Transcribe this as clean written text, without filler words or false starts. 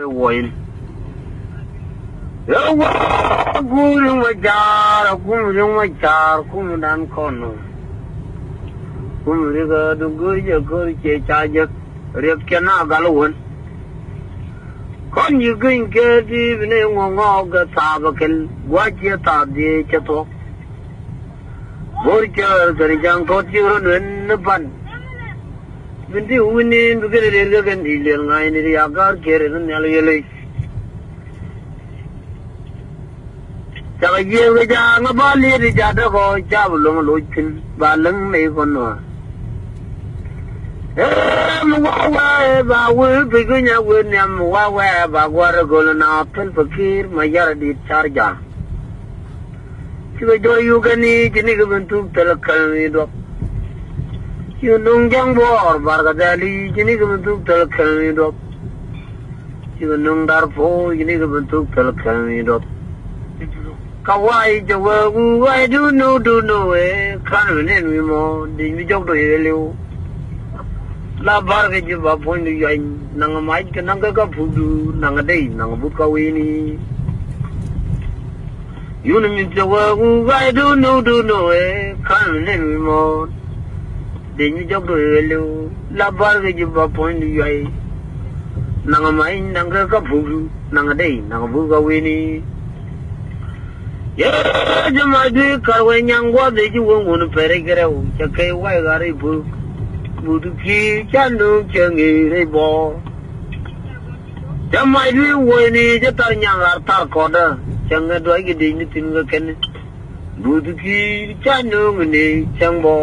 Wine. Guru Majar, Guru Majar, Kuman Kono. Kumriga do good, you go to charge, Ripkana Galawan. Con you going get even a Wonga Tabakel, what you thought the Chato. Borcher, the young got you in the bun. When the winning to get a elegant Indian line in the Agar carried an alley. Chavaji, the young about the Jadago, Javalong Luchin, Balang Makono. I will begin a William Wawa, Bagwara now, Pelpakir, my Yardi Charja. You can eat Nigavan to Telacalmi. You know, young war, Bargadali, you need to tell Calmi. You know, Darfo, you need to tell Calmi. Kawaii, the world, I do know, eh? Can't any more. Did we joke to you? La Barga give up on the Nangamite, Nanga Pudu, Nangaday, Nangabuka Winnie. You know, the world, I do know, eh? Can't any more. Then you joke to you, La Barga give up on the way. Nangamai, Nanga Kapu, Nangaday, Nangabuga Winnie. Yes, my dear Carwen young what they do want to Perigaro, Chake, why are they book? Buduki, Chanu, Changi, Rebo. Jamai, when he just a young Artarcoda, Changa, do I get anything we can? Buduki, Chanu, Chango.